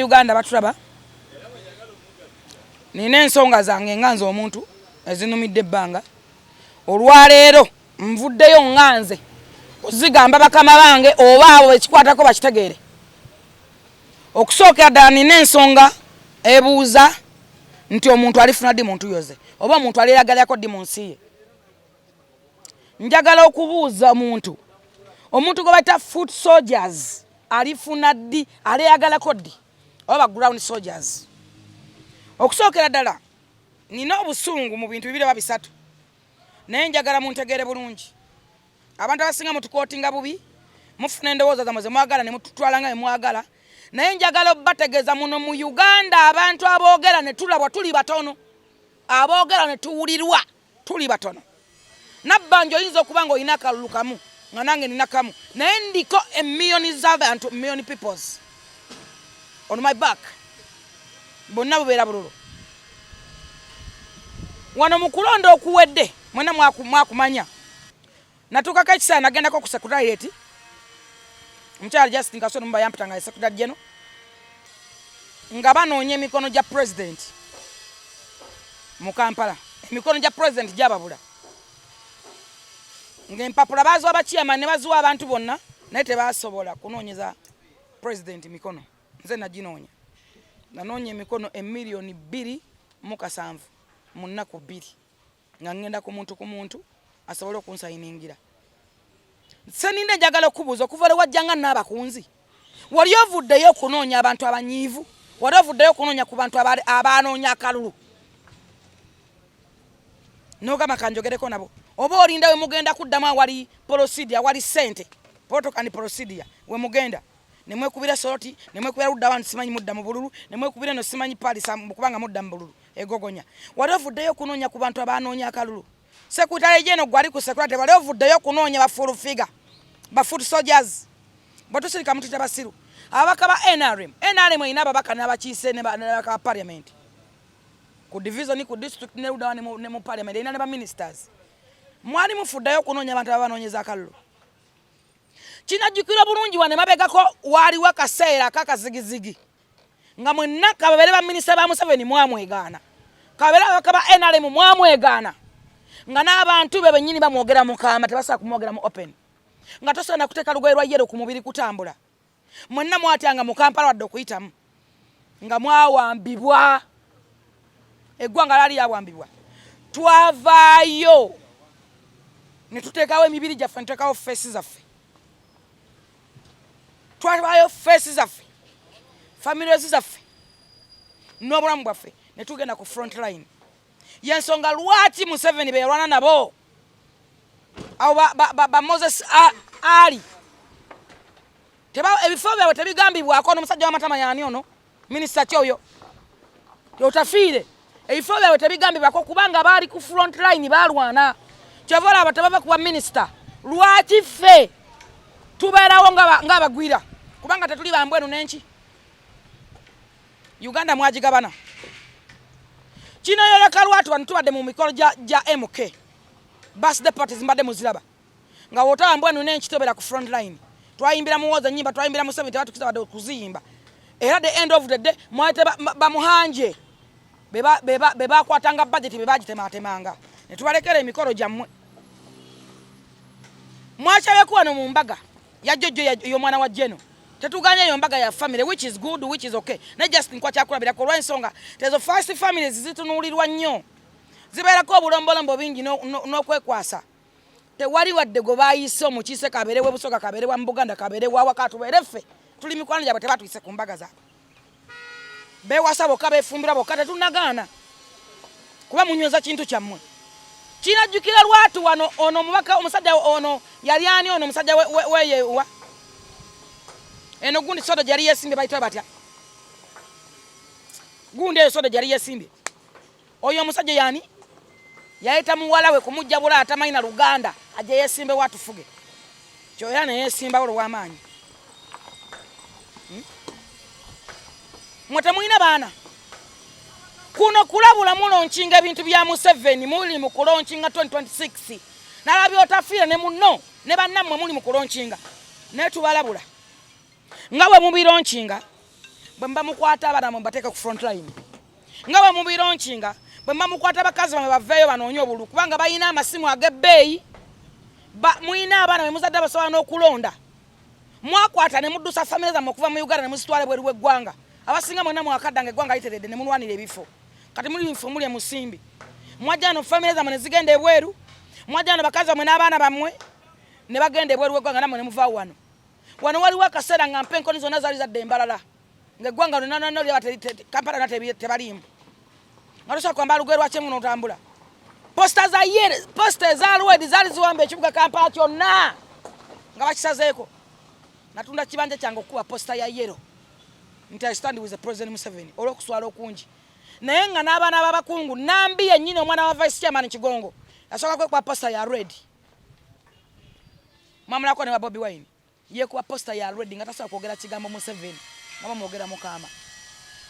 Uganda batulaba nina ensonga zange nganze omuntu ezinumidde ebbanga olwaleero nvuddeyo nganze kuzigamba bakama bange oba abo ekikwatako bakitegeere. Okusookera ddala nina ensonga ebuuza nti omuntu alifuna ddi muntu yoze oba omuntu aliragalako ddi mu nsi ye. Njagala okubuuza omuntu gwe bayita foot soldiers alifuna ddi aliyagalako ddi oba ground soldiers. Okusookera ddala nina obusungu mu bintu bibiri oba bisatu naye njagala muntegeere bulungi. Abantu abasinga mutukootinga bubi mufuna endowooza zammwe ze mwagala ne mututwala nga mwagala, naye njagala bategeeza muno mu Uganda abantu aboogera ne tulabwa tuli batono, aboogera ne tuwulirwa tuli batono. Nabbanja oyinza okuba nga olina akalulu kamu nga nange nina kamu naye ndiko emiliyoni z'abantu, million peoples on my back, bonna bubeera bululu. Wano mu kulonda okuwedde mwena mwakumanya natuukako ekiseera nagendako ku secretariat omukyala Justin Kasolo mba yampitanga secretary general nga banoonya emikono gya president mu Kampala. Emikono gya president gyababula ng'empapula baziwa abachairman ne baziwa abantu bonna naye tebasobola kunoonyeza president mikono. Nze naginoonya, nanoonya emikono 2,700,000 mu nnaku 2 nga ngenda ku muntu asobole okunsayiningira. Seninde njagala okubuuza okuva lwe wajjanga n'abakunzi wali ovuddeyo okunoonya abantu abanyiivu, wali ovuddeyo okunoonya ku bantu abanoonya akalulu n'ogamba kanjogereko nabo, oba olinda we mugenda kuddamu awali procedure awali ssente protocol procedure we mugenda ne mwekubira soroti ne mwekubira ludda abantu simanyi mudda mu bululu ne mwekubira no simanyi palisa kubanga mudda mu bululu egogonya. Wali ovuddeyo okunoonya ku bantu abanoonya akalulu. Secretary General gwali ku secretary wali ovuddeyo okunoonya ba full figure ba foot soldiers batusirika mutu tabasiru abaka ba NRM ina ababaka n'abakiise ne ba parliament ku division ku district ne ludda ne mu parliament ina ne ba ministers. Mwali mufuddayo okunoonya abantu abanoonyeza akalulu. Kinajjukira bulungi wane mabegako waliwo akaseera kakazigizigi nga mwenna kababere ba minisita ba Museveni mwamwegaana, kababere abaka ba NRM mwamwegaana nga n'abantu be bennyini bamwogera mu kaama tebasobola kumwogera mu open nga tosobola na kuteeka lugoye lwa yero ku mubiri kutambula. Mwenna mwatyanga mu Kampala wadde okuyitamu nga mwawambibwa, eggwanga lali lyawambibwa. Twavaayo ne tuteekawo emibiri gyaffe ne tuteekawo feesi zaffe, twavaayo feesi zaffe, families zaffe n'obulamu bwaffe ne tugenda ku front line. Yensonga lwaki Museveni be yalwana nabo abo ba Moses Ali ebifo byabwe tebigambibwako n'omusajja w'amatama yaani ono minisita kyoyo yotafiire. Ebifo byabwe tebigambibwako kubanga baali ku front line balwana. Kyova olaba tebava kuba minisita. Lwaki ffe tubeerawo ng'abagwira kubanga tetuli bambwenu n'enki. Uganda mwagigabana. Kino yoleka lwatu wano tubadde mu mikolo gya MK birthday parties mbadde muziraba nga wotaba mbwenu n'enki tobera ku front line. Twayimbira muwoza nyimba, twayimbira mu 70 batukiza badde okuziyimba. Era the end of the day mwate bamuhanje beba kwatanga budget bebagitematemanga ne tubalekera emikolo gyammwe. Mwakyabeko wano mu mbaga ya Jojjo y'omwana wa Jeno tetuganya yo mbaga ya family which is good, which is okay. Ne just nkwa kyakulabira ko lwensonga tezo first families zitunulirwa nnyo zibeerako obulombolombo bingi n'okwekwasa. Tewali wadde go baayise omukiise Kabere we Busoga, Kabere wa Mbuganda, Kabere wa Wakatu berefe tuli mikwano gyabwe tebatuyise ku mbaga zaabwe. Bewasa bokka beefumbira bokka tetunagaana kuba munyweza kintu kyammwe. Kinajjukira lwatu wano ono mubaka omusajja ono yali ani ono omusajja weyewa eno gundi soda jali yesimbe bayitwa batya gundi eyo soda jali yesimbe oyo omusajja yani yayita muwala we kumujjabula atamayina Luganda aje yesimbe watufuge kyoyana yesimba olw'amaanyi. Mwetemuyina baana kuno kulabula mulonkinga ebintu bya Museveni muli mu kulonkinga 2026 nalabye otafiira ne munno ne bannammwe muli mu kulonkinga ne tubalabula nga bwe mubironkinga bwe mukwata abana mbateeka ku front line nga bwe mubironchinga bwe mukwata abakazi bamwe baveeyo banoonye obulu kubanga balina amasimu ag'ebbeeyi mulina abaana bwe muzadde abasobola n'okulonda mwakwata ne muddusa famire zammwe okuva mu Uganda ne muzitwala bweru bw'eggwanga abasinga mwena mwakaddanga eggwanga literedde ne mulwanira ebifo kati muli nfe muli emusimbi mwajjano famire zammwe ne zigenda ebweru mwajjano bakazi bammwe n'abaana bammwe ne bagenda ebweru bw'eggwanga nammwe ne muvaawo wano waliwo akaseera nga mpa enkoni zonna zaali zadde embalala ng'eggwanga lino lyaba Kampala tebaliimu nga tosobola kwambala lugero lwakyemu n'otambula posta eza Alwedi zaali ziwamba ekibuga Kampala kyonna nga bakisazeeko natunda kibanja kyange okuba posta ya yero nti I stand with the President Museveni olw'okuswala okungi naye nga n'abaana b'abakungu nambi yennyini omwana wa Vice Chairman Kigongo yasooka kwekuba posta ya Alwedi mwamulako ne wa Bobi Wine yekuba posta ya Alwedi nga tasobola kwogera kigambo Museveni nga bamwogera Mukama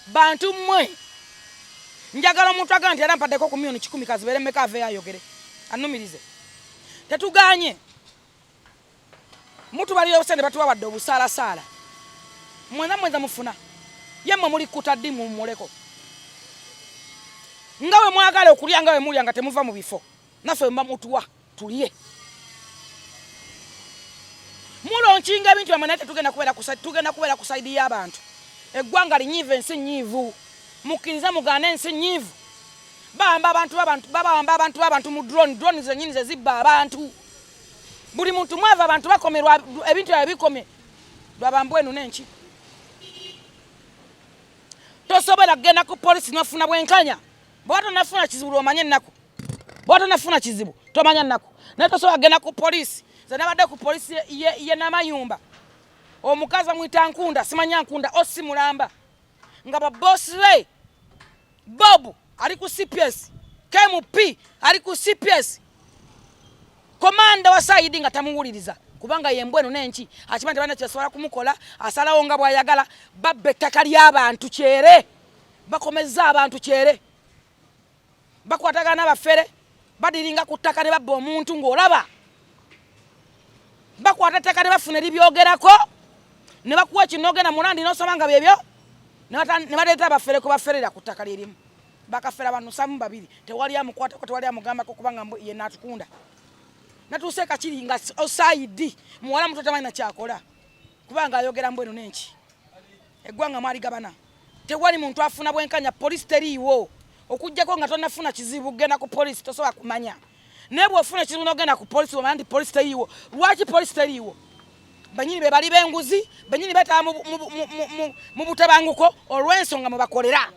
bantu mmwe njagala omuntu agala nti era mpaddeko ku milioni 10 kazibeere mmeka aveeyo ayogere annumirize tetuganye mutubalira sente batubawadde obusaalasaala mwenza mufuna yemmwe muli kutaddi mumuleko nga bwe mwagala okulya nga bwe mulya nga temuva mu bifo naffe mba mutuwa tulye mulonchinga ebintu bamwe naye tugenda kubeera ku saidi y'abantu eggwanga linyiivu ensi nnyiivu mukkirize mugaana ensi nnyiivu babamba abantu b'abantu mu drone zennyini ze zibba abantu buli muntu mwava abantu bakomerwa ebintu byabe bikomye lwabambwenu n'enki tosobola kugenda ku polisi nofuna bwenkanya bw'ato nafuna kizibu lwomanye ennaku bw'ato nafuna kizibu tomanya ennaku naye tosobola kugenda ku polisi ze nabadde ku polisi ye Namayumba omukazi bamuyita Nkunda simanya Nkunda osimulamba nga babosi be Bob ali ku CPS KMP ali ku CPS komanda wa Saidi nga tamuwuliriza kubanga yembwenu n'enki akimanyi bana kyasobola kumukola asalawo nga bwayagala babbe ettaka ly'abantu kyere bakomeza abantu kyere bakwatagana bafere badiringa ku ttaka ne babba omuntu ng'olaba bakwata ettaka ne bafuna eribyogerako ne bakuwa kinogenda mulandi n'osoma nga byebyo ne baleeta abafere ku baferera ku ttaka lyerimu bakafera banusamu babiri tewali amukwatako tewali amugambako kubanga ye natukunda natuuse kakiri nga Saidi muwala muto tamanyi nakyakola kubanga ayogera mbwenu n'enki eggwanga mwali gabana tewali muntu afuna bwenkanya polisi teriiwo okujjako nga tonafuna kizibu genda ku polisi tosobola kumanya naye bw'ofuna ekizibu n'ogenda ku polisi omanya nti polisi teriiwo lwaki polisi teriiwo banyini be bali b'enguzi banyini betaba mu butabanguko olw'ensonga mwe bakolera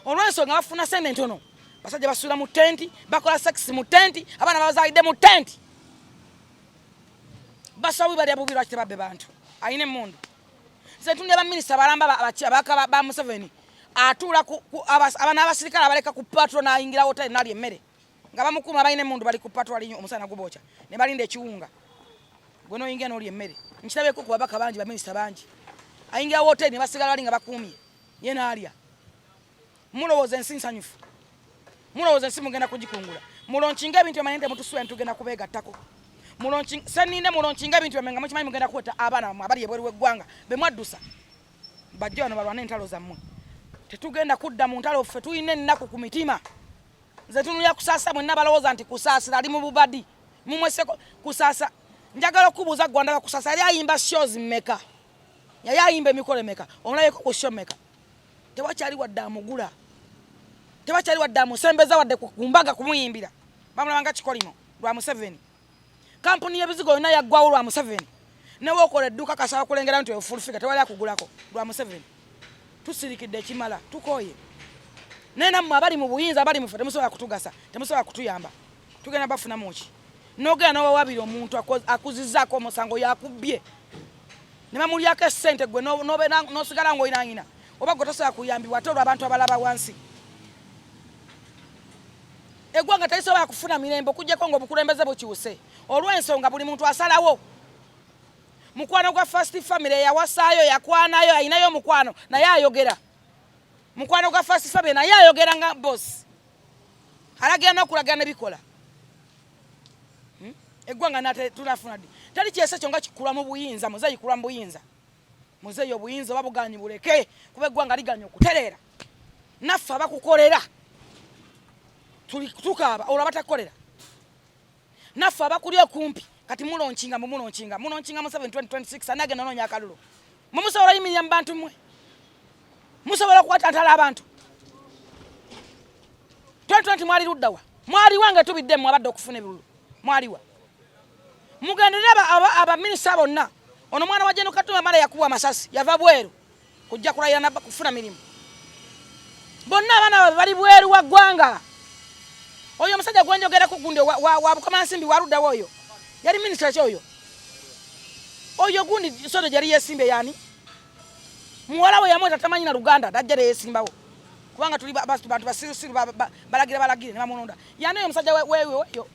olw'ensonga bafuna sente ntono basajja basuula mu tenti bakola sekisi mu tenti abaana babazaalidde mu tenti basawi balya bubi lwaki tebabbe bantu ayina emmundu nze ntundya baminisita balamba abaka ba Museveni atuula abaana abasirikale abaleka ku patro n'ayingira woteri n'alya emmere nga bamukuuma balina emmundu bali ku patro ali omusana gubooca ne balinda ekiwunga gwe n'oyingira n'olya emmere nkirabeko ku babaka bangi baminisita bangi ayingira woteri ne basigala bali nga bakuumye ye n'alya mulowooza ensi nsanyufu mulowooza ensi mugenda kugikungula mulonchinga ebintu bamanye nti mutusuula ntugenda kubeegattako seninde mulonchinga ebintu bamenga mukimanyi mugenda kuweta abaana bamwe abali ebweru w'eggwanga be mwaddusa bajja wano balwana entalo zammwe tetugenda kudda mu ntalo ffe tulina ennaku ku mitima nze tunulya kusaasa mwenna balowooza nti kusaasira ali mu bubadi mumweseko kusaasa njagala okubuuza gwandaba kusaasa yali ayimba shows mmeka yali ayimba emikolo emeka omulabeko ku show mmeka tewakyali wadde amugula tewakyali wadde amusembeza wadde ku mbaga kumuyimbira bamulabanga kikolimo lwa Museveni kampuni y'ebizigo yonna yaggwawo lwa Museveni newe okola edduuka kasaba kulengera nti ofulufiga tewali akugulako lwa Museveni tusirikidde ekimala tukoye naye nammwe abali mu buyinza abali mufe temusobola kutugasa temusobola kutuyamba tugenda bafunamu ki n'ogenda n'owawabiri omuntu akuzizzaako omusango yakubbye ne bamulyako essente gwe n'osigala ng'oyinangina oba gwe tosobola kuyambibwa ate olw'abantu abalaba wansi eggwanga terisobola kufuna mirembe okuggyako ng'obukulembeze bukyuse olw'ensonga buli muntu asalawo mukwano gwa First Family yawasaayo yakwanayo ayinayo mukwano naye ayogera mukwano gwa First Family naye ayogera nga boss alagira n'okulagira ne bikola eggwanga nate tunafuna ddi tali kyese kyo nga kikula mu buyinza muze yikula mu buyinza muzeeyo obuyinza babuganyi buleke kuba eggwanga liganya okutereera naffe abakukolera tukaaba olwo abatakolera naffe abakuli okumpi kati mulonkinga mu 2026 anagenda noonya akalulu mumusobola yimirira mu bantu mmwe musobola okukwatantala abantu 2020 mwali luddawa mwaliwa nga tubiddemu abadde okufuna ebirulu mwaliwa mugenderera abaminisita bonna ono mwana wa Jeno Katumba mala yakubwa amasasi yava bweru kujja kulayira nabba kufuna mirimu bonna abaana bali bweru wa ggwanga oyo omusajja gwenjogerako gundi wa Bukomansimbi waluddawo oyo yali minisita kyoyo oyo gundi sodo yali yesimbe yani muwala we yamweta tamanyi na Luganda dajja yesimbawo kubanga tuli bantu basirusiru balagire ne bamunonda yani oyo omusajja wewe oyo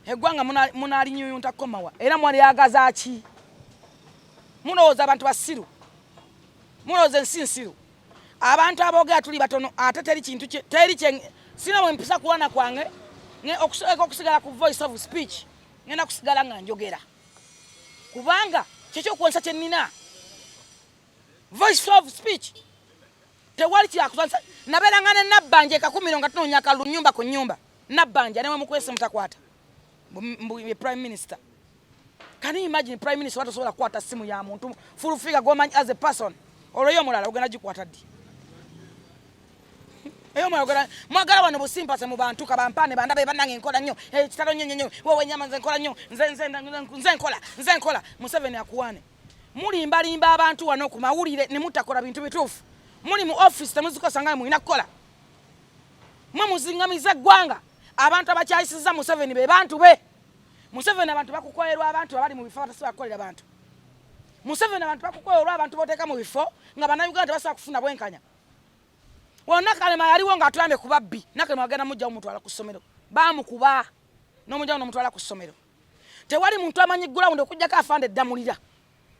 eggwanga munali nyuyunta komawa era mwali yagaza ki munooza abantu basiru munooza ensinsiru abantu aboogera tuli batono ate teri kintu teri sina bwe mpisa kuwana kwange okusigala ku voice of speech ngenda kusigala nga njogera kubanga kyekyo okwensa kyennina voice of speech tewali kyakusansa nabeeranga ne nabbanja ekakumiro nga tunoonya akalulu nnyumba ku nnyumba nabbanja nemwe mukwese mutakwata prime minister. Can you imagine prime minister watasobola kukwata simu ya muntu full figure gomanyi as a person olwo mulala ogenda gikwata ddi eyo mwagala wano busimpase mu bantu kabampane bandabe banange enkola nnyo kitalo nnyo wowe nyama nze nkola nnyo nze nkola Museveni akuwane mulimbalimba abantu wano ku mawulire ne mutakola bintu bituufu muli mu office temuzikosa nga mulina kukola mwe muzingamiza eggwanga abantu abakyayisiza Museveni be bantu be Museveni abantu bakukolerwa abantu abali mu bifo batasibakolera abantu Museveni abantu bakukolerwa abantu boteeka mu bifo nga bannayuganda basaba kufuna bwenkanya wonna Kalema yaliwo nga atuyambe ku babbi Nakalema agenda mujja omutwala ku ssomero baamukuba n'omujja n'omutwala ku ssomero tewali muntu amanyi ground okujjako afande eddamulira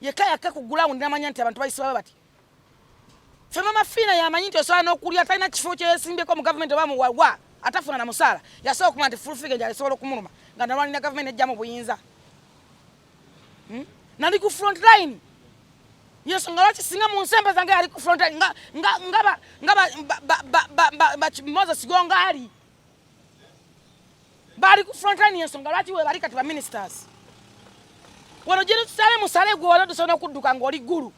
yekka yakke ku ground n'amanya nti abantu bayisibabe bati ffe mama Fiina yamanyi nti osobola n'okulya talina kifo kyeyesimbeko mu gavumenti obamuwawa atafuna na musaala yasobola okumanya nti full figure asobola okumuluma nga nalwanira gavumenti ejja mu buyinza nali ku front line yesu nga lwaki singa mu nsembe zange yali ku front line nga Moses Gongali bali ku front line yesu nga lwaki we bali kati ba ministers wano jeno tusale musale gwe wano tusobola okudduka ng'oli ggulu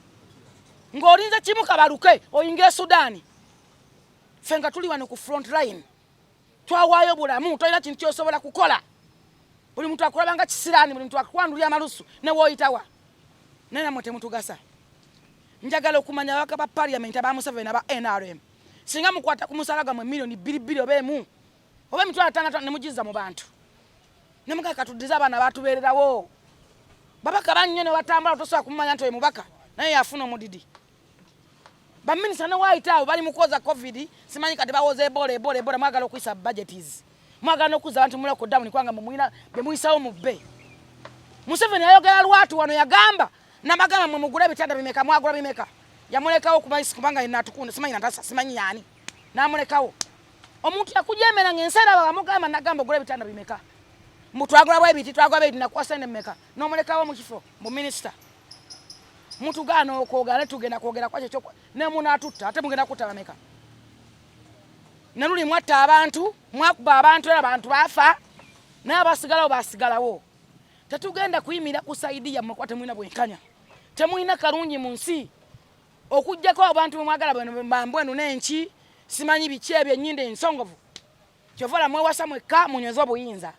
ng'olinze kimu kabaluke oyingire Sudani ffe nga tuli wano ku front line twawaayo bulamu tolina kintu kyosobola kukola buli muntu akulabanga kisiraani buli muntu akwandulya amalusu ne wooyitawa naye namwe temutugasa njagala okumanya ababaka ba parliament aba Museveni aba NRM singa mukwata ku musala gwammwe milioni 2 oba emu oba emitwalo 5 ne mugiza mu bantu ne mugaka tuddiza abaana batubeererawo babaka bannyo ne batambula tosobola kumumanya nti oyo mubaka naye yafuna omudidi baminisita ne waayitaawo bali mu kwoza covid simanyi kati bawoza ebola mwagala okuyisa budgeties mwagala n'okuzza abantu muloko ddamu kwanga mumwina bye muyisawo mu bbe Museveni ayogera lwatu wano yagamba namagamba mwe mugula ebitanda bimeka mwagula bimeka yamulekawo kubayisi kubanga yena atukunda simanyi natasa simanyi yani namulekawo omuntu yakujemera ng'ensera bamugamba nagamba ogula ebitanda bimeka mutwagula bwebiti twagula bwebiti nakwasene mmeka n'omulekawo mu kifo mu minisita mutugana okwogera tugenda kwogera kwa kyekyo ne munatutta ate mugenda kutta bameka naluli mwatta abantu mwakuba abantu era abantu bafa naye abasigalawo basigalawo tetugenda kuyimira kusaidia mmwe kwate mwina bwenkanya temwina kalungi mu nsi okujjako abantu mwagala bambwenu n'enki simanyi biki ebyo ennyinda ensongovu kyovala mwewasa mwekka munyweza obuyinza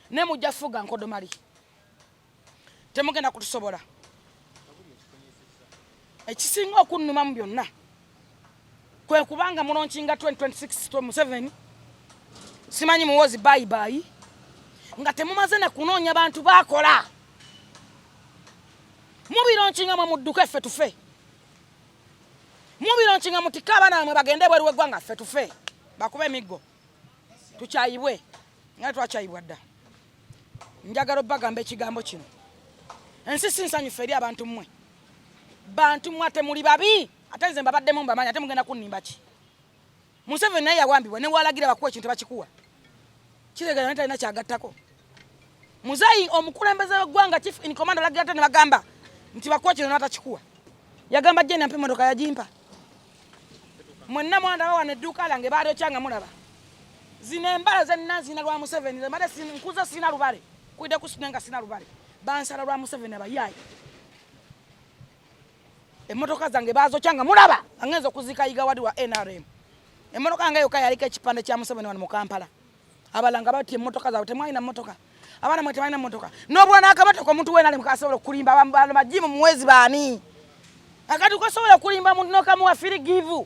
ne mujja fuga nkodomali temugenda kutusobola ekisinga okunnuma mu byonna kwe kubanga mulonkinga 2026 Museveni simanyi muwozi bayibayi nga temumaze ne kunoonya bantu bakola mubironkinga mwe mudduke ffe tufe mubironkinga mutika abaana bamwe bagende bweru w'eggwanga ffe tufe bakuba emiggo tukyayibwe nga twakyayibwa dda njagala obbagamba ekigambo kino ensi si nsanyufu eri abantu mmwe bantu mwate muli babi ate nze mbabaddemu mbamanya ate mugenda kunnimba ki Museveni naye yawambibwa ne walagira bakuwa ekintu bakikuwa kiregera ntalina kyagattako Muzayi omukulembeze w'eggwanga chief in command alagira ne bagamba nti bakuwa kino n'atakikuwa. Yagamba je nampe motoka yagimpa. Mwenna mwanda bawa nedduuka lange baali okyanga mulaba. Zino embala zennazi na lwa Museveni ze made nkuza sina lubale. Kuide kusinenga sina lubale. Bansala lwa Museveni abayayi. Emotoka zange bazo kyanga mulaba angenza okuzika yiga wadi wa NRM. Emotoka nga yoka yalika ekipande kya Museveni wano mu Kampala. Abalanga bati emotoka zawe temwalina motoka. Abana mwete balina motoka. Nobwana akabatoko omuntu wena ali mukasobola okulimba abamba majimu muwezi baani. Akati ukasobola okulimba muntu nokamuwa free give.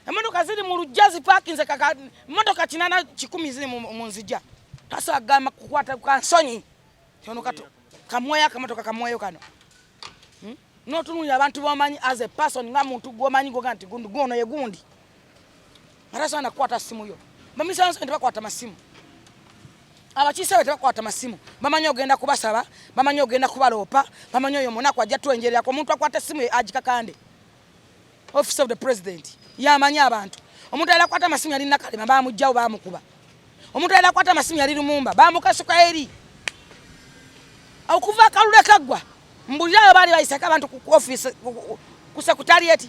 Emotoka ziri mu Lujazi parking ze kaka motoka kinana 10 ziri mu nzija. Taso agamba kukwata kansonyi. Kyono kato kamwoya kamotoka kamwoyo kano. No tunulira abantu bamanyi as a person nga muntu gwomanyi goganti gundu gono ye gundi. Araso anakwata simu yo. Bamisanso ntibakwata masimu. Abachise bete bakwata masimu. Bamanyi ogenda kubasaba, bamanyi ogenda kubalopa, bamanyi oyo monako ajja twenjerera ko muntu akwata simu agikakande. Office of the President. Yamanyi abantu. Omuntu ala kwata masimu yali nakalema bamujjawo bamukuba. Omuntu ala kwata masimu yali Lumumba bamukasuka eri. Okuva kalule kagwa. Mbulirayo bali bayisaka abantu ku office ku secretariat.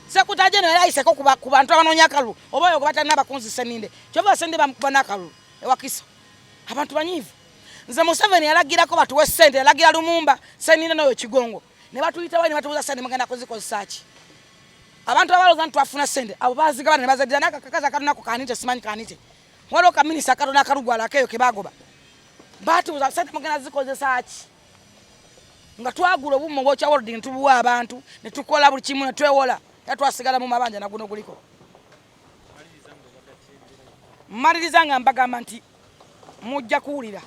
Secretary general yayisako ku bantu abanonya kalu. Oba yo kubata nabakunzi seninde. Kyova sende bamukuba nakalu ewakiso. Abantu banyivu. Nze Museveni yalagira ko batuwe sente yalagira Lumumba seninde noyo Kigongo. Ne batuyita bali batuuza sente mugenda koziko search. Abantu abaloza ntu afuna sente abo baziga bana bazadira nakakaza kanako kanite simanyi kanite. Walo ka minisa katona karugwala keyo kebagoba. Batuuza sente mugenda zikoze search. Nga twagula obumo bwo kya holding tubuwa abantu ne tukola buli kimu ne twewola yatwasigala mu mabanja na guno guliko. Maliriza nga mbagamba nti mujja kuwulira.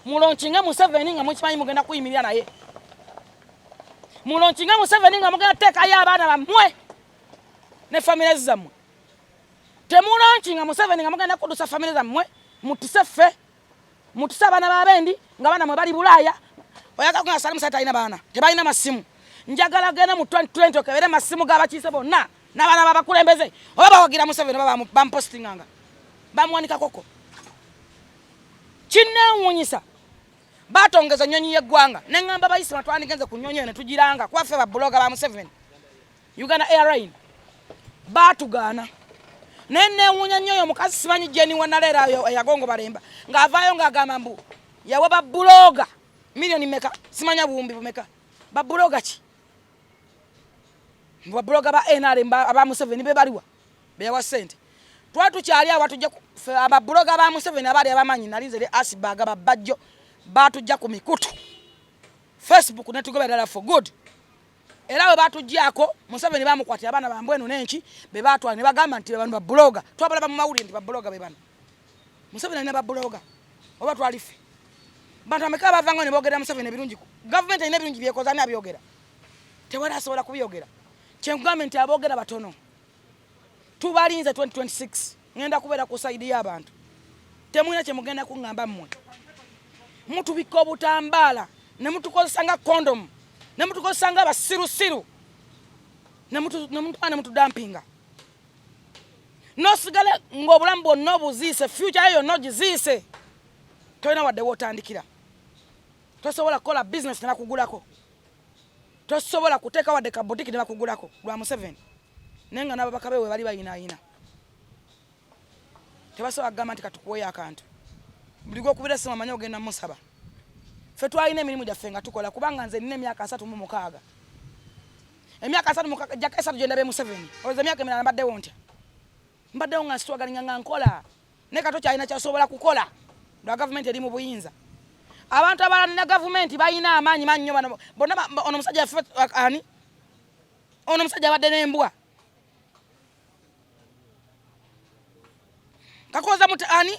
Mulonchinga Museveni nga mukimanyi mugenda kuyimirira naye. Mulonchinga Museveni nga mugenda teka ya abana bamwe ne family zammwe. Temulonchinga Museveni nga mugenda kudusa family zammwe mutisefe mutisa abana babendi nga bana mwe bali Bulaya. Oyaka kuna salamu sata ina bana. Tebalina masimu. Njagala gena mu 2020 okebere masimu gabakise bonna. Nabana babakulembeze. Oba bawagira Museveni baba bampostinganga. Bamwanika koko. Kinne munyisa. Batongeza nyonyi yeggwanga. Nengamba bayisi batwandigenze kunyonyo ne tujiranga. Kwafe ba bloga ba Museveni. Uganda Airline. Batugana. Nenne wunya nyoyo mukazi simanyi jeni wanalera yagongo balemba. Ngavayo ngagamba mbu. Yawa ba bloga. Milioni meka simanya buumbi bumeka babuloga ki babuloga ba NRM aba Museveni be baliwa be yawa sente twatu kyali awatujja ababuloga ba Museveni abali abamanyi nalinze le asibaga babajjo batujja ku mikutu Facebook ne tugobera for good era we batujjako Museveni bamukwatira abana bambwenu nenki be batwa ne bagamba nti abantu babuloga twabala mu mawuli nti babuloga be bana Museveni ne babuloga oba twalife bantu ameka bavanga ne bogera Museveni birungi government ine birungi byekoza ne abyogera tewala asobola kubyogera kye government abogera batono tubalinze 2026 ngenda kubera ku side y'abantu temwina kye mugenda kungamba mmwe mutu biko butambala ne mutukozesa nga condom ne mutukozesa nga basirusiru ne mutu dumpinga no sigale ngobulamu bonna obuzise future yo no gizise toina wadde wotandikira tosobola kola business na kugulako tosobola kuteka wadde ka boutique na kugulako lwa Museveni nenga nabo bakabewe bali bayina tebasobola kugamba nti katukuwoya akantu buligo kubira sima manyo ogenda musaba fe twalina emirimu gyaffe nga tukola kubanga nze nina emyaka 36 emyaka 3 jaka 3 genda be Museveni oza emyaka 8 mbadde wontya mbadde nga struggle nga nkola ne kato kyalina kyasobola kukola lwa government eri mu buyinza abantu abalina government bayina amanyi mannyo bano bonna ono musajja ani ono musajja badde n'embwa kakoza mutani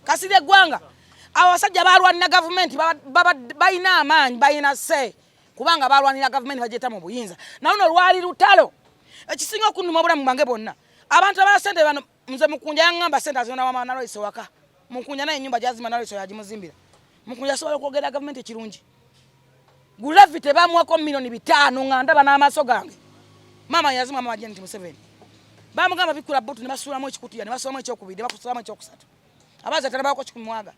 kasire gwanga abasajja balwanira government bayina amanyi bayina se kubanga balwanira government bajeta mu buyinza na uno lwali lutalo ekisinga okunuma obulamu bwange bonna abantu abasente bano nze mukunja yangamba sente azona mama naloiso waka mukunja naye nyumba jazima naloiso yajimuzimbira mukunja sobola kwogera government ekirungi gulavi tebamuwako milioni 5 nganda bana amaso gange mama yazima mama Janet Museveni bamugamba bikula butu ne basulamu ekikutiya ne basulamu ekyokubiri ne basulamu ekyokusatu abaza talabako kikumwaga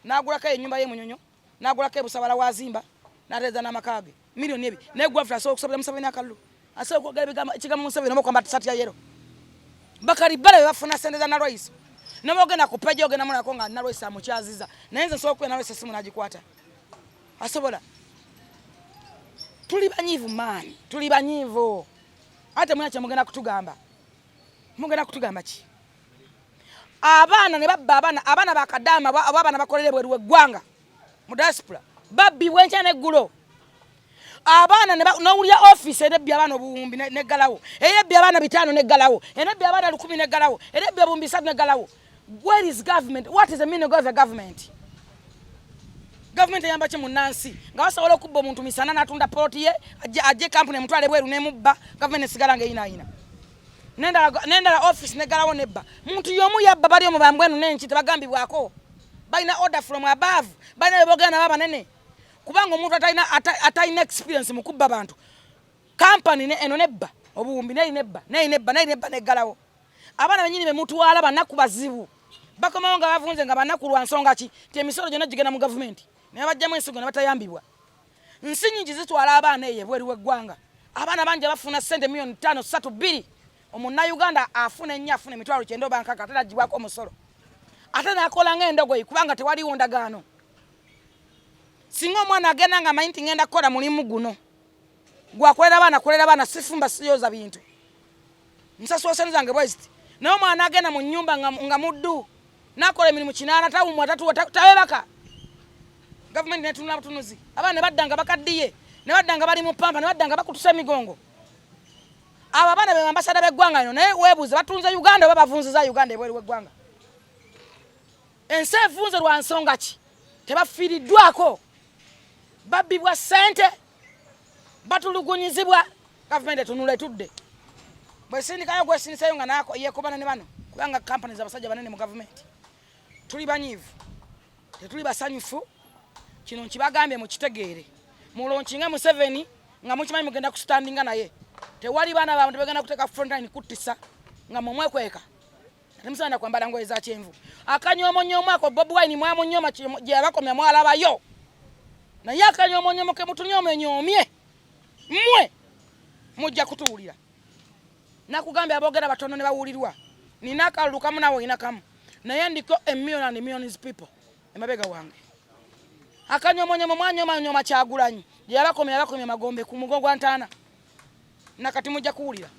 n'agulako ennyumba ye Munyonyo n'agulako ebusabala wazimba n'ateeza n'amakage milioni ebi n'eggwafula asobola okusobera Museveni akalulu asobola okwogera ekigambo Museveni omukwamba tisati ya yero Bakari Bale be bafuna ssente za Nalwayiso ne bogenda ku peji ogenda mulako nga Nalwayiso amukyaziza naye nze nsobola okuya Nalwayiso essimu n'agikwata asobola tuli banyiivu maani tuli banyiivu ate muna kye mugenda kutugamba ki abaana ne babba abaana bakadaama abaana bakolere bweru w'eggwanga mu diaspora babbibwa enkya n'eggulo abaana n'owulya office erebbya abaana obuwumbi neggalawo erebbya abaana 5 neggalawo erebbya abaana 10 neggalawo erebbya obuwumbi 3 neggalawo. Where is government? What is the meaning of the government? Government yamba ki munnansi nga basobola okubba omuntu misana n'atunda poloti ye ajje kampuni emutwale bweru n'emubba government esigala ng'eyinaayina nendala office neggalawo nebba muntu y'omu yabba bali omu bambwenu n'enki tebagambibwako balina order from above balina bebogera nabo abanene kubanga omuntu atalina experience mu kubba bantu kampani eno nebba obuwumbi nebba neggalawo abaana benyini bemutwala banaku bazibu bakomawo nga bavunze nga banaku lwa nsonga ki ti emisolo gyonna gigenda mu gavumenti naye bajjamu ensigo ne batayambibwa nsi nyingi zitwala abaana eyo ebweru w'eggwanga abaana bangi bafuna ssente milioni 5 3 2 omunnayuganda afuna ennyo afuna emitwalo 9 oba 6 ate nagibwako omusolo ate nakola ng'endogoyi kubanga tewaliwo ndagaano singa omwana agenda nga amanyi nti ngenda kukola mulimu guno gwakolera abaana sifumba siyoza bintu nsasula ssente zange bweziti naye omwana agenda mu nnyumba nga muddu nakola emirimu 8 tawumwa tawebaka gavumenti netunula butunuzi abaana ne baddanga bakaddiye ne baddanga bali mu pampa ne baddanga bakutusa emigongo abo abaana be ambasada b'eggwanga lino naye weebuuze batunze Uganda oba bavunziza Uganda ebweru w'eggwanga ensi evunze lwa nsonga ki tebafiiriddwako babbibwa ssente batulugunyizibwa gavumenti etunula etudde bwesindikayo gwesindisayo nga yeekobana ne bano kubanga kampani z'abasajja banene mu gavumenti tuli banyiivu tetuli basanyufu kino nkibagambye mukitegeere mulonkinge Museveni nga mukimanyi mugenda kusitandinga naye tewali baana bantu bagenda kuteeka frontline kuttisa nga mumwekweka ate Museveni akwambala ngoye za kyenvu akanyoomonyomo ako Bobi Wine mwamunyoma gye yabakomya mwalabayo naye akanyoomonyomo ke mutunyoomonyomye mmwe mujja kutuwulira nakugambye aboogera batono ne bawulirwa nina akalulu kamu nawe ina kamu naye ndiko a million and millions people emabega wange akanyoomonyomo mwanyomanyoma Kyagulanyi gye yabakomya Magombe ku mugongo gwa Ntaana nakati mujja kuwulira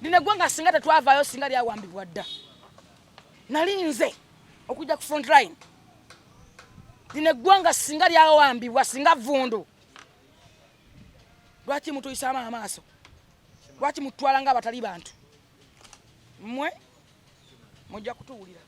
lino eggwanga singa tetwavaayo singa lyawambibwa dda nalinze okujja ku front line lino eggwanga singa lyawambibwa singa vundu lwaki mutuyisa amaaso lwaki mutwala nga abatali bantu mmwe mujja kutuwulira